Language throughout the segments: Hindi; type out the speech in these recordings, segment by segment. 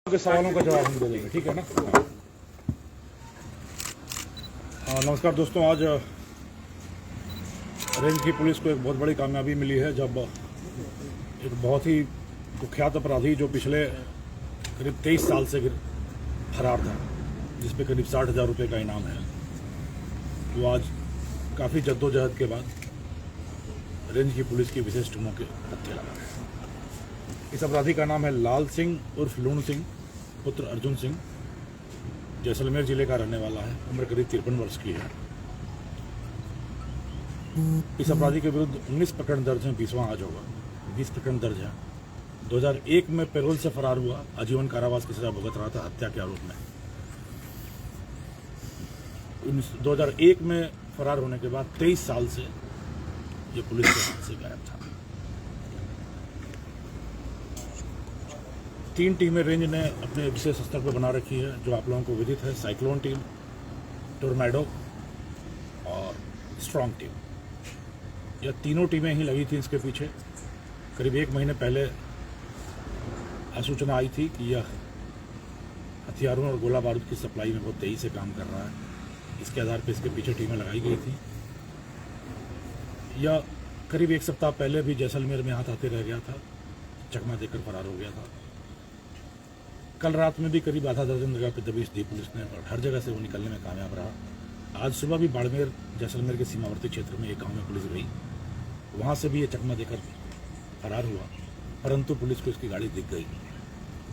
के सवालों का जवाब हम दे देंगे, ठीक है ना। नमस्कार दोस्तों, आज रेंज की पुलिस को एक बहुत बड़ी कामयाबी मिली है जब एक बहुत ही कुख्यात अपराधी जो पिछले करीब 23 साल से फरार था, जिस पे करीब 60,000 रुपये का इनाम है, वो आज काफ़ी जद्दोजहद के बाद रेंज की पुलिस की विशेष टीमों के हत्थे लगा है। इस अपराधी का नाम है लाल सिंह उर्फ लूण सिंह पुत्र अर्जुन सिंह, जैसलमेर जिले का रहने वाला है, उम्र करीब 53 वर्ष की है। इस अपराधी के विरुद्ध 19 प्रकरण दर्ज हैं, 20वां आज होगा। 20 प्रकरण दर्ज है। 2001 में पैरोल से फरार हुआ, आजीवन कारावास की सजा भुगत रहा था हत्या के आरोप में। 2001 में फरार होने के बाद 23 साल से ये पुलिस के हाथ से गायब था। 3 टीमें रेंज ने अपने विशेष स्तर पर बना रखी है, जो आप लोगों को विदित है। साइक्लोन टीम, टोर्नेडो और स्ट्रांग टीम। यह तीनों टीमें ही लगी थी इसके पीछे। करीब 1 महीने पहले सूचना आई थी कि यह हथियारों और गोला बारूद की सप्लाई में बहुत तेजी से काम कर रहा है। इसके आधार पर इसके पीछे टीमें लगाई गई थी। यह करीब 1 सप्ताह पहले भी जैसलमेर में हाथ आते रह गया था, चकमा देकर फरार हो गया था। कल रात में भी करीब आधा दर्जन जगह पर दबिश दी पुलिस ने, और हर जगह से वो निकलने में कामयाब रहा। आज सुबह भी बाड़मेर जैसलमेर के सीमावर्ती क्षेत्र में एक गांव में पुलिस गई, वहां से भी ये चकमा देकर फरार हुआ, परंतु पुलिस को इसकी गाड़ी दिख गई।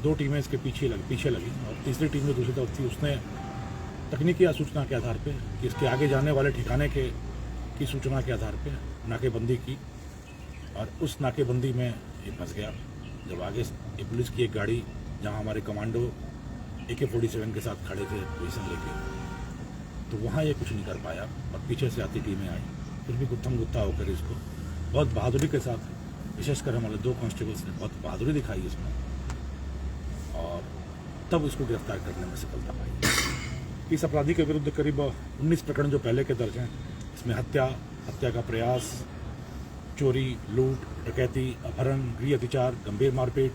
2 टीमें इसके पीछे लगी और तीसरी टीम जो दूसरी तरफ थी, उसने तकनीकी सूचना के आधार पर कि इसके आगे जाने वाले ठिकाने की सूचना के आधार पर नाकेबंदी की, और उस नाकेबंदी में ये फंस गया। जब आगे ये पुलिस की एक गाड़ी, जहां हमारे कमांडो AK-47 के साथ खड़े थे पोजीशन लेके, तो वहां ये कुछ नहीं कर पाया और पीछे से आती टीमें आई। फिर भी गुत्थम गुत्था होकर इसको बहुत बहादुरी के साथ, विशेषकर हमारे 2 कांस्टेबल्स ने बहुत बहादुरी दिखाई इसमें, और तब उसको गिरफ्तार करने में सफलता पाई। इस अपराधी के विरुद्ध करीब 19 प्रकरण जो पहले के दर्ज हैं, इसमें हत्या का प्रयास, चोरी, लूट, डकैती, अपहरण, गृह अत्याचार, गंभीर मारपीट,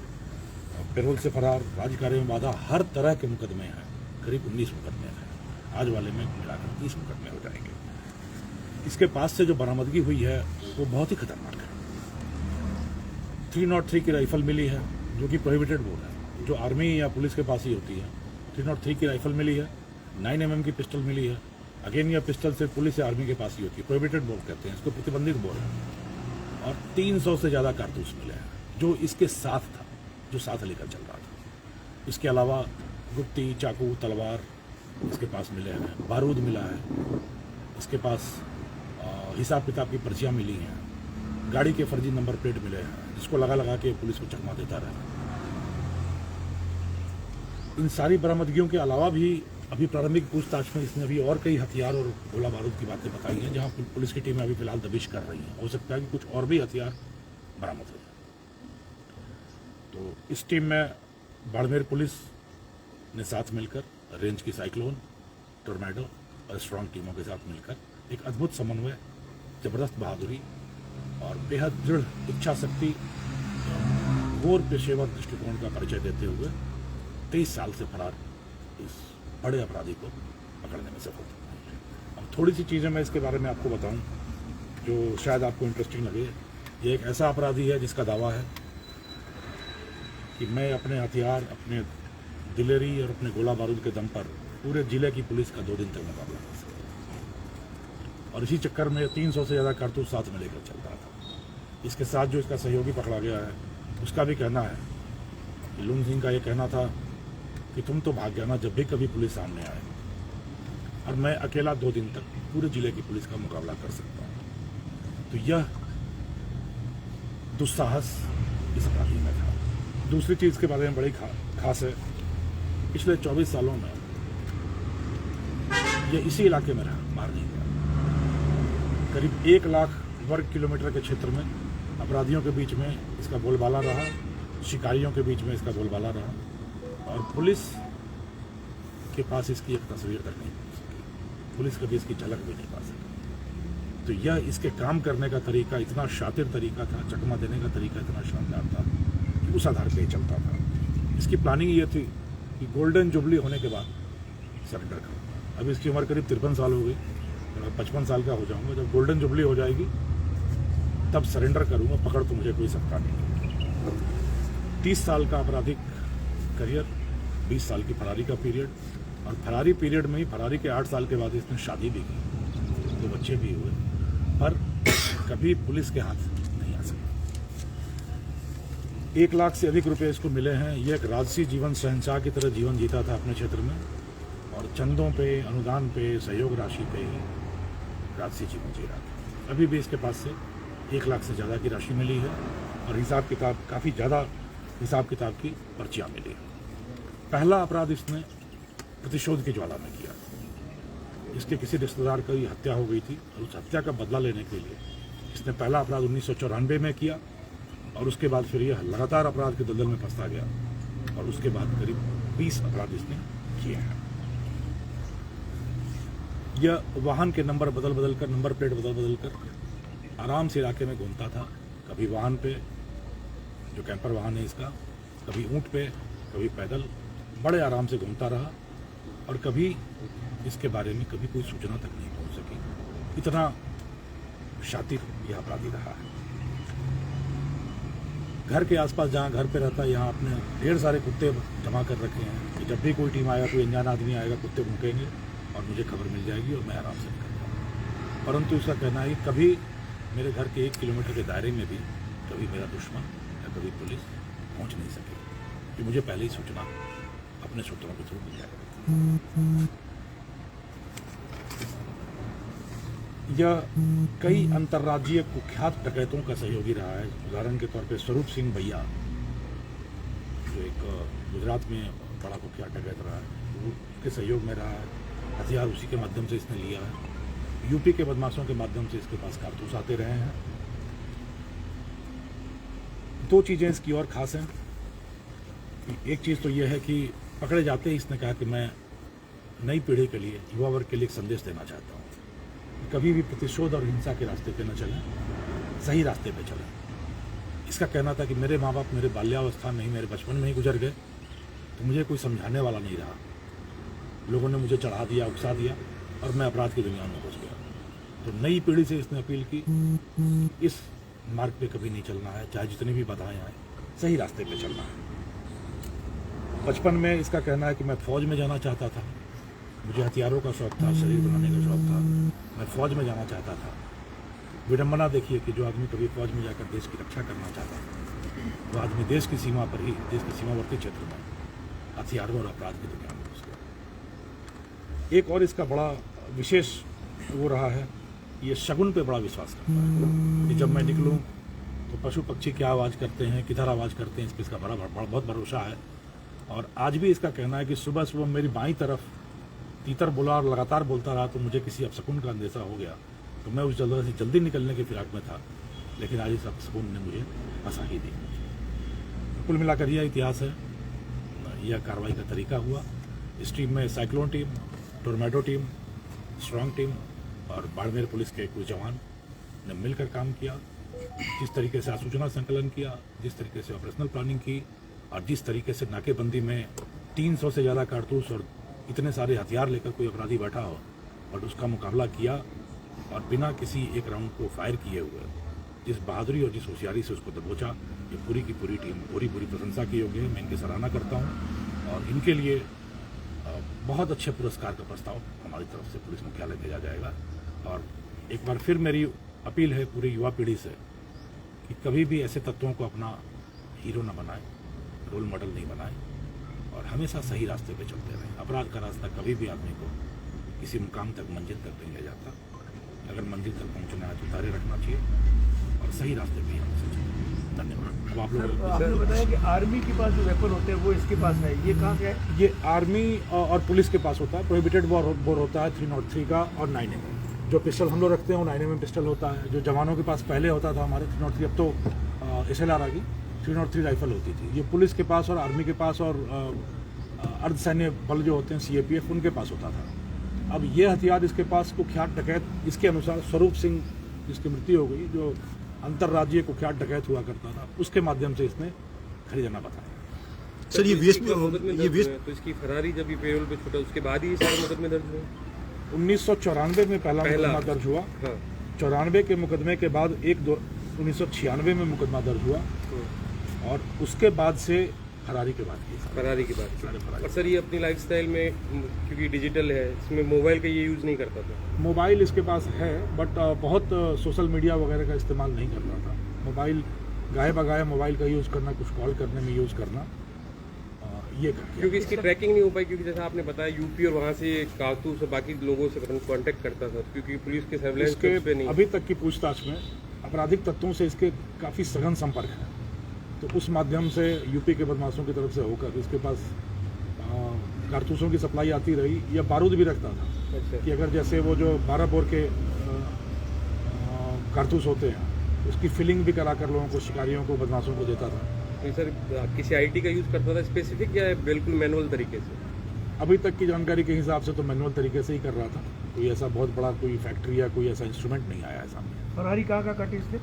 पैरोल से फरार, राजकार्य में बाधा, हर तरह के मुकदमे हैं। करीब 19 मुकदमे हैं। आज वाले में मिलाकर 30 मुकदमे हो जाएंगे। इसके पास से जो बरामदगी हुई है वो बहुत ही खतरनाक है। 303 की राइफल मिली है, जो कि प्रोहिबिटेड बोल है, जो आर्मी या पुलिस के पास ही होती है। 303 की राइफल मिली है, 9mm की पिस्टल मिली है। अगेन यह पिस्टल सिर्फ पुलिस या आर्मी के पास ही होती है, प्रोहिबिटेड बोल कहते हैं इसको, प्रतिबंधित बोल है। और 300 से ज़्यादा कारतूस मिले हैं, जो इसके साथ था, जो साथ लेकर चल रहा था। इसके अलावा गुत्ती, चाकू, तलवार इसके पास मिले हैं, बारूद मिला है। इसके पास हिसाब किताब की पर्चियाँ मिली हैं, गाड़ी के फर्जी नंबर प्लेट मिले हैं, जिसको लगा के पुलिस को चकमा देता रहा। इन सारी बरामदगियों के अलावा भी अभी प्रारंभिक पूछताछ में इसने अभी और कई हथियार और गोला बारूद की बातें बताई हैं, जहाँ पुलिस की टीमें अभी फिलहाल दबिश कर रही हैं। हो सकता है कि कुछ और भी हथियार बरामद हो। तो इस टीम में बाड़मेर पुलिस ने साथ मिलकर रेंज की साइक्लोन, टोर्नेडो और स्ट्रांग टीमों के साथ मिलकर एक अद्भुत समन्वय, जबरदस्त बहादुरी और बेहद दृढ़ इच्छा शक्ति, घोर पेशेवर दृष्टिकोण का परिचय देते हुए 23 साल से फरार इस बड़े अपराधी को पकड़ने में सफल हुआ। अब थोड़ी सी चीज़ें मैं इसके बारे में आपको बताऊं जो शायद आपको इंटरेस्टिंग लगे। ये एक ऐसा अपराधी है जिसका दावा है कि मैं अपने हथियार, अपने दिलेरी और अपने गोला बारूद के दम पर पूरे जिले की पुलिस का 2 दिन तक मुकाबला कर सकता, और इसी चक्कर में 300 से ज़्यादा कारतूस साथ में लेकर चल रहा था। इसके साथ जो इसका सहयोगी पकड़ा गया है, उसका भी कहना है कि लूण सिंह का ये कहना था कि तुम तो भाग जाना जब भी कभी पुलिस सामने आए, और मैं अकेला 2 दिन तक पूरे जिले की पुलिस का मुकाबला कर सकता हूँ। तो यह दुस्साहस इस अपराधी में था। दूसरी चीज़ के बारे में बड़ी खास है, पिछले 24 सालों में यह इसी इलाके में रहा, बाहर नहीं गया। करीब 1 लाख वर्ग किलोमीटर के क्षेत्र में अपराधियों के बीच में इसका बोलबाला रहा, शिकारियों के बीच में इसका बोलबाला रहा, और पुलिस के पास इसकी एक तस्वीर तक नहीं पहुंच सकी। पुलिस कभी इसकी झलक भी नहीं पा सकी। तो यह इसके काम करने का तरीका इतना शातिर तरीका था, चकमा देने का तरीका इतना शानदार था, उस आधार पर चलता था। इसकी प्लानिंग ये थी कि गोल्डन जुबली होने के बाद सरेंडर करूँगा। अभी इसकी उम्र करीब 53 साल हो गई, तो मैं 55 साल का हो जाऊँगा। जब गोल्डन जुबली हो जाएगी तब सरेंडर करूँगा, पकड़ तो मुझे कोई सकता नहीं। 30 साल का आपराधिक करियर, 20 साल की फरारी का पीरियड, और फरारी पीरियड में ही फरारी के 8 साल के बाद इसने शादी भी की, 2 बच्चे भी हुए, पर कभी पुलिस के हाथ नहीं आ सके। 1 लाख से अधिक रुपए इसको मिले हैं। ये एक राजसी जीवन शहंशाह की तरह जीवन जीता था अपने क्षेत्र में, और चंदों पे, अनुदान पे, सहयोग राशि पे ही राजसी जीवन जी रहा था। अभी भी इसके पास से 1 लाख से ज़्यादा की राशि मिली है, और हिसाब किताब, काफ़ी ज़्यादा हिसाब किताब की पर्चियाँ मिली है। पहला अपराध इसने प्रतिशोध की ज्वाला में किया। इसके किसी रिश्तेदार की हत्या हो गई थी, और उस हत्या का बदला लेने के लिए इसने पहला अपराध 1994 में किया, और उसके बाद फिर यह लगातार अपराध के दलदल में फंसता गया, और उसके बाद करीब 20 अपराध इसने किए हैं। यह वाहन के नंबर बदल कर, नंबर प्लेट बदल कर आराम से इलाके में घूमता था। कभी वाहन पे, जो कैंपर वाहन है इसका, कभी ऊँट पे, कभी पैदल, बड़े आराम से घूमता रहा, और कभी इसके बारे में कभी कोई सूचना तक नहीं पहुंच सकी। इतना शातिर यह अपराधी रहा है। घर के आसपास, जहाँ घर पे रहता है, यहाँ अपने ढेर सारे कुत्ते जमा कर रखे हैं कि जब भी कोई टीम आएगा, कोई अनजान आदमी आएगा, कुत्ते भूकेंगे और मुझे खबर मिल जाएगी और मैं आराम से निकल जाऊँगा। परंतु इसका कहना है कि कभी मेरे घर के 1 किलोमीटर के दायरे में भी कभी मेरा दुश्मन या कभी पुलिस पहुँच नहीं सकेगी, कि मुझे पहले ही सूचना अपने सूत्रों के थ्रू मिल जाएगी। यह कई अंतर्राज्यीय कुख्यात डकैतों का सहयोगी रहा है। उदाहरण के तौर पे स्वरूप सिंह भैया, जो एक गुजरात में बड़ा कुख्यात डकैत रहा है, वो उसके सहयोग में रहा है। हथियार उसी के माध्यम से इसने लिया है। यूपी के बदमाशों के माध्यम से इसके पास कारतूस आते रहे हैं। 2 चीज़ें इसकी और खास हैं। एक चीज़ तो यह है कि पकड़े जाते ही इसने कहा कि मैं नई पीढ़ी के लिए, युवा वर्ग के लिए एक संदेश देना चाहता हूँ, कभी भी प्रतिशोध और हिंसा के रास्ते पे न चलें, सही रास्ते पे चलें। इसका कहना था कि मेरे माँ बाप मेरे बाल्यावस्था में ही, मेरे बचपन में ही गुजर गए, तो मुझे कोई समझाने वाला नहीं रहा। लोगों ने मुझे चढ़ा दिया, उकसा दिया, और मैं अपराध की दुनिया में घुस गया। तो नई पीढ़ी से इसने अपील की, इस मार्ग पे कभी नहीं चलना है, चाहे जितनी भी बाधाएं आए, सही रास्ते पे चलना है। बचपन में इसका कहना है कि मैं फौज में जाना चाहता था, मुझे हथियारों का शौक था, शरीर बनाने का शौक था, मैं फौज में जाना चाहता था। विडंबना देखिए कि जो आदमी कभी फौज में जाकर देश की रक्षा करना चाहता था, वो आदमी देश की सीमा पर ही, देश के सीमावर्ती क्षेत्र में हथियारों और अपराध की दुनिया में घुस गया। एक और इसका बड़ा विशेष वो रहा है, ये शगुन पे बड़ा विश्वास करता है कि जब मैं निकलूँ तो पशु पक्षी क्या आवाज़ करते हैं, किधर आवाज़ करते हैं, इस पर इसका बहुत भरोसा है। और आज भी इसका कहना है कि सुबह सुबह मेरी बाईं तरफ तीतर बोला और लगातार बोलता रहा, तो मुझे किसी अपशकुन का अंदेशा हो गया, तो मैं उस जल्दी निकलने की फिराक में था, लेकिन आज इस अपशकुन ने मुझे फंसा ही दी। कुल मिलाकर यह इतिहास है, यह कार्रवाई का तरीका हुआ। इस टीम में साइक्लोन टीम, टोरमेडो टीम, स्ट्रांग टीम और बाड़मेर पुलिस के कुछ जवान ने मिलकर काम किया। जिस तरीके से सूचना संकलन किया, जिस तरीके से ऑपरेशनल प्लानिंग की, और जिस तरीके से नाकेबंदी में 300 से ज़्यादा कारतूस और इतने सारे हथियार लेकर कोई अपराधी बैठा हो और उसका मुकाबला किया, और बिना किसी एक राउंड को फायर किए हुए जिस बहादुरी और जिस होशियारी से उसको दबोचा, ये पूरी की पूरी टीम पूरी प्रशंसा की योग्य है। मैं इनकी सराहना करता हूँ, और इनके लिए बहुत अच्छे पुरस्कार का प्रस्ताव हमारी तरफ से पुलिस मुख्यालय भेजा जाएगा। और एक बार फिर मेरी अपील है पूरी युवा पीढ़ी से कि कभी भी ऐसे तत्वों को अपना हीरो न बनाए, रोल मॉडल नहीं बनाए, और हमेशा सही रास्ते पे चलते रहें। अपराध का रास्ता कभी भी आदमी को किसी मुकाम तक, मंजिल तक नहीं ले जाता। अगर मंजिल तक पहुंचना है तो दायरे रखना चाहिए और सही रास्ते पे ही हमसे चलें। धन्यवाद। अब आप लोग आपने बताया कि आर्मी के पास जो वेपन होते हैं वो इसके पास है, ये कहाँ का है? ये आर्मी और पुलिस के पास होता है। प्रोहिबिटेड बोर होता है 303 का और 9mm। जो पिस्टल हम लोग रखते हैं वो 9mm पिस्टल होता है। जो जवानों के पास पहले होता था हमारे 303, अब तो SLR आ गई, 303 राइफल होती थी। ये पुलिस के पास और आर्मी के पास और अर्धसैन्य बल जो होते हैं CAPF, उनके पास होता था। अब ये हथियार इसके पास कुख्यात डकैत, इसके अनुसार स्वरूप सिंह जिसकी मृत्यु हो गई, जो अंतर्राज्यीय कुख्यात डकैत हुआ करता था, उसके माध्यम से इसने खरीदना बताया। सर ये इसका मुकदमे ये दर्ज हुए हैं, तो इसकी फरारी जब ये पेरोल पे छूटा उसके बाद ही ये सारे मुकदमे दर्ज हुए? 1994 में पहला मुकदमा दर्ज हुआ। हाँ 94 के मुकदमे के बाद 1996 में मुकदमा दर्ज हुआ और उसके बाद से फरारी के बाद की फरारी की बात सारे की। फरारी। और सर ये अपनी लाइफस्टाइल में क्योंकि डिजिटल है इसमें मोबाइल का ये यूज़ नहीं करता था। मोबाइल इसके पास है बट बहुत सोशल मीडिया वगैरह का इस्तेमाल नहीं करता था। मोबाइल गाये बगाए मोबाइल का यूज़ करना, कुछ कॉल करने में यूज़ करना, ये करके। क्योंकि इसकी ट्रैकिंग नहीं हो पाई क्योंकि जैसा आपने बताया यूपी और वहाँ से कारतूस और बाकी लोगों से कांटेक्ट करता था क्योंकि पुलिस के सर्वेलेंस इसके पे नहीं। अभी तक की पूछताछ में आपराधिक तत्वों से इसके काफ़ी सघन संपर्क है, तो उस माध्यम से यूपी के बदमाशों की तरफ से होकर इसके पास कारतूसों की सप्लाई आती रही या बारूद भी रखता था अच्छा कि अगर जैसे वो जो 12 बोर के कारतूस होते हैं उसकी फिलिंग भी करा कर लोगों को, शिकारियों को, बदमाशों को देता था। तो सर किसी आईटी का यूज़ करता था स्पेसिफिक या बिल्कुल मैनुअल तरीके से? अभी तक की जानकारी के हिसाब से तो मैनुअल तरीके से ही कर रहा था। कोई ऐसा बहुत बड़ा कोई फैक्ट्री या कोई ऐसा इंस्ट्रूमेंट नहीं आया है सामने। फरारी कहाँ काटी इसने?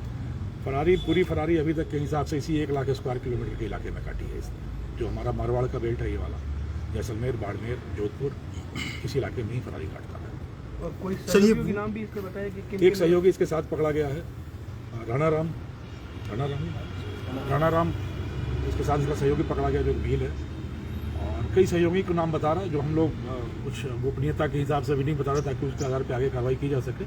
फरारी पूरी फरारी अभी तक के हिसाब से इसी 1 लाख स्क्वायर किलोमीटर के इलाके में काटी है इसने, जो हमारा मारवाड़ का बेल्ट है ये वाला, जैसलमेर, बाड़मेर, जोधपुर, इस इलाके में ही फरारी काटता है। और कोई सर, ये- सहयोगी नाम भी इसने बताया कि किन एक किन- सहयोगी इसके साथ पकड़ा गया है, राणा राम इसके साथ इसका सहयोगी पकड़ा गया जो भील है, और कई सहयोगी को नाम बता रहा है जो हम लोग कुछ गोपनीयता के हिसाब से भी नहीं बता रहे ताकि उसके आधार पर आगे कार्रवाई की जा सके,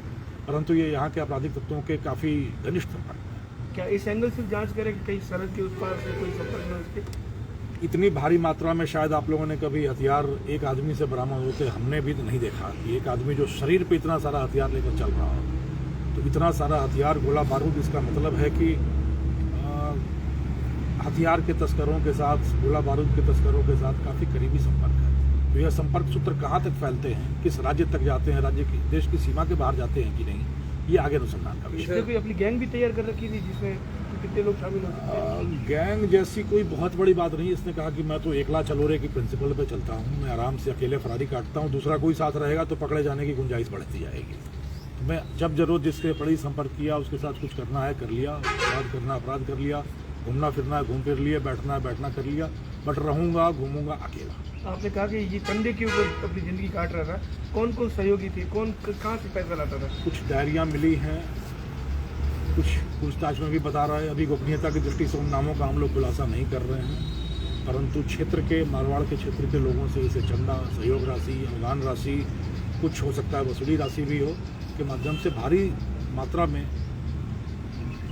परंतु ये यहाँ के आपराधिक तत्वों के काफ़ी घनिष्ठ संपर्क हैं। क्या इस एंगल से जांच करें कि कहीं सरहद के उस पार से कोई संपर्क में उसके? इतनी भारी मात्रा में शायद आप लोगों ने कभी हथियार एक आदमी से बरामद होते हमने भी नहीं देखा कि एक आदमी जो शरीर पे इतना सारा हथियार लेकर चल रहा हो, तो इतना सारा हथियार, गोला बारूद, इसका मतलब है कि हथियार के तस्करों के साथ, गोला बारूद के तस्करों के साथ काफ़ी करीबी संपर्क है। तो यह संपर्क सूत्र कहाँ तक फैलते हैं, किस राज्य तक जाते हैं, राज्य की, देश की सीमा के बाहर जाते हैं कि नहीं, ये आगे अनुसंधान का विषय इसने कोई अपनी गैंग भी तैयार कर रखी थी जिसमें कितने लोग शामिल हो सकते हैं? गैंग जैसी कोई बहुत बड़ी बात नहीं। इसने कहा कि मैं तो एकला चलोरे की प्रिंसिपल पे चलता हूँ, मैं आराम से अकेले फरारी काटता हूँ, दूसरा कोई साथ रहेगा तो पकड़े जाने की गुंजाइश बढ़ती जाएगी। तो मैं जब जरूरत जिसके पड़ी संपर्क किया, उसके साथ कुछ करना है कर लिया, अपराध करना अपराध कर लिया, घूमना फिरना है घूम फिर लिए, बैठना है बैठना कर लिया, बट रहूँगा घूमूंगा अकेला। आपने कहा कि ये कंधे के ऊपर अपनी जिंदगी काट रहा था, कौन कौन सहयोगी थे, कौन कहाँ से पैसा लाता था? कुछ डायरियाँ मिली हैं, कुछ पूछताछ में भी बता रहा है। अभी गोपनीयता की दृष्टि से उन नामों का हम लोग खुलासा नहीं कर रहे हैं, परंतु क्षेत्र के, मारवाड़ के क्षेत्र के लोगों से इसे चंदा, सहयोग राशि, अनुदान राशि, कुछ हो सकता है वसूली राशि भी हो, के माध्यम से भारी मात्रा में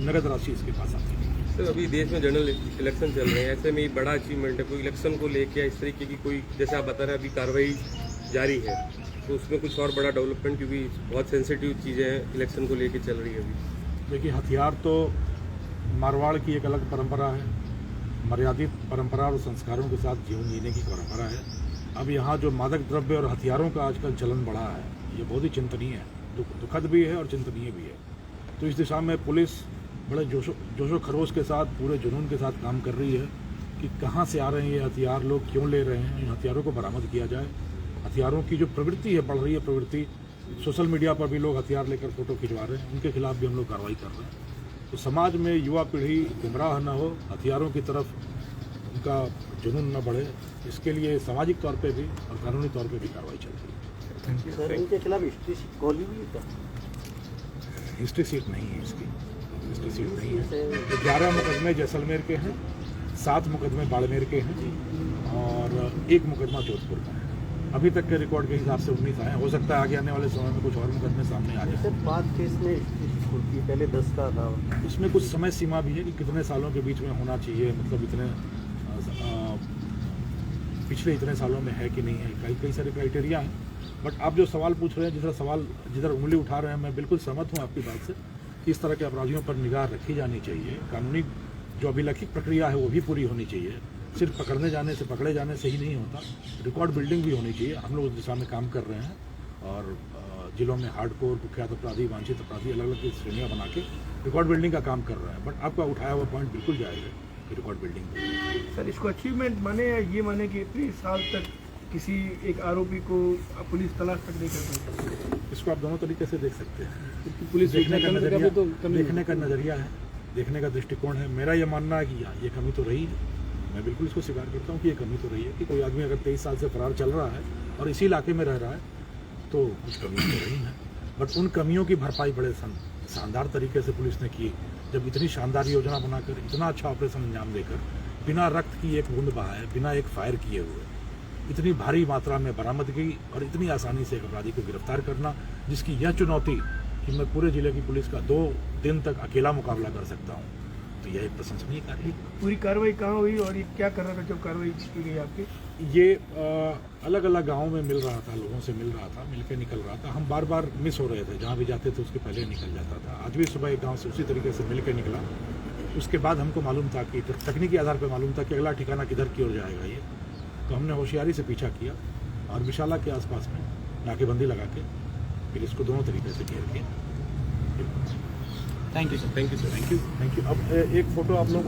नगद राशि इसके पास आती है। सर अभी देश में जनरल इलेक्शन चल रहे हैं, ऐसे में ये बड़ा अचीवमेंट है, कोई इलेक्शन को लेके इस तरीके की कोई, जैसे आप बता रहे हैं अभी कार्रवाई जारी है, तो उसमें कुछ और बड़ा डेवलपमेंट, क्योंकि बहुत सेंसिटिव चीज़ें हैं इलेक्शन को लेके चल रही है अभी। देखिए, हथियार तो मारवाड़ की एक अलग परंपरा है, मर्यादित परंपरा और संस्कारों के साथ जीवन जीने की परंपरा है। अब यहाँ जो मादक द्रव्य और हथियारों का आजकल चलन बढ़ा है, ये बहुत ही चिंतनीय है, दुखद भी है और चिंतनीय भी है। तो इस दिशा में पुलिस बड़े जोशो खरोश के साथ, पूरे जुनून के साथ काम कर रही है कि कहाँ से आ रहे हैं ये हथियार, लोग क्यों ले रहे हैं, इन हथियारों को बरामद किया जाए। हथियारों की जो प्रवृत्ति है, बढ़ रही है प्रवृत्ति, सोशल मीडिया पर भी लोग हथियार लेकर फोटो खिंचवा रहे हैं, उनके खिलाफ भी हम लोग कार्रवाई कर रहे हैं। तो समाज में युवा पीढ़ी गुमराह न हो, हथियारों की तरफ उनका जुनून न बढ़े, इसके लिए सामाजिक तौर पे भी और कानूनी तौर पे भी कार्रवाई चल रही है। सर इनके खिलाफ हिस्ट्री शीट खोली हुई है? हिस्ट्री सीट नहीं है इसकी, हिस्ट्री सीट नहीं है। 11 मुकदमे जैसलमेर के हैं, 7 मुकदमे बाड़मेर के हैं और 1 मुकदमा जोधपुर का है। अभी तक के रिकॉर्ड के हिसाब से 19 आए, हो सकता है आगे आने वाले समय में कुछ और मुकदमे सामने आ जाए। सर 5 केस में हिस्ट्री शीट खुलती है, पहले 10 का था। उसमें कुछ समय सीमा भी है कि कितने सालों के बीच में होना चाहिए, मतलब इतने पिछले इतने सालों में है कि नहीं है, कई सारे क्राइटेरिया हैं। बट आप जो सवाल पूछ रहे हैं, जिधर उंगली उठा रहे हैं, मैं बिल्कुल सहमत हूँ आपकी बात से कि इस तरह के अपराधियों पर निगाह रखी जानी चाहिए। कानूनी जो अभिलखित प्रक्रिया है वो भी पूरी होनी चाहिए, सिर्फ पकड़ने जाने से, पकड़े जाने से ही नहीं होता, रिकॉर्ड बिल्डिंग भी होनी चाहिए। हम लोग उस दिशा में काम कर रहे हैं और जिलों में हार्डकोर, कुख्यात अपराधी, वांछित अपराधी, अलग अलग श्रेणियाँ बना के रिकॉर्ड बिल्डिंग का काम कर रहे हैं। बट आपका उठाया हुआ पॉइंट बिल्कुल जाएगा कि रिकॉर्ड बिल्डिंग। सर इसको अचीवमेंट माने या ये माने कि इतने साल तक किसी एक आरोपी को पुलिस तलाश तक नहीं कर पाई? इसको आप दोनों तरीके से देख सकते हैं। क्योंकि पुलिस देखने का नजरिया तो देखने का नज़रिया है, देखने का दृष्टिकोण है। मेरा ये मानना है कि ये कमी तो रही है, मैं बिल्कुल इसको स्वीकार करता हूँ कि ये कमी तो रही है कि कोई आदमी अगर 23 साल से फरार चल रहा है और इसी इलाके में रह रहा है तो कुछ कमियाँ तो रही हैं। बट उन कमियों की भरपाई बड़े शानदार तरीके से पुलिस ने की। जब इतनी शानदार योजना बनाकर इतना अच्छा ऑपरेशन अंजाम देकर बिना रक्त की एक बूंद बहाए, बिना एक फायर किए हुए इतनी भारी मात्रा में बरामदगी और इतनी आसानी से एक अपराधी को गिरफ्तार करना, जिसकी यह चुनौती कि मैं पूरे जिले की पुलिस का 2 दिन तक अकेला मुकाबला कर सकता हूँ, तो यह एक प्रशंसनीय कार्य है। पूरी कार्रवाई कहाँ हुई और ये क्या कर रहा था जब कार्रवाई की गई आपकी? ये अलग अलग गाँवों में मिल रहा था, लोगों से मिल रहा था, मिलकर निकल रहा था। हम बार बार मिस हो रहे थे, जहाँ भी जाते थे उसके पहले निकल जाता था। आज भी सुबह एक गाँव से उसी तरीके से मिल के निकला। उसके बाद हमको मालूम था कि तकनीकी आधार पर मालूम था कि अगला ठिकाना किधर की ओर जाएगा ये, तो हमने होशियारी से पीछा किया और विशाला के आसपास में नाकेबंदी लगा के फिर इसको दोनों तरीके से घेर के। Thank you sir. Thank you. अब एक फोटो आप लोगों को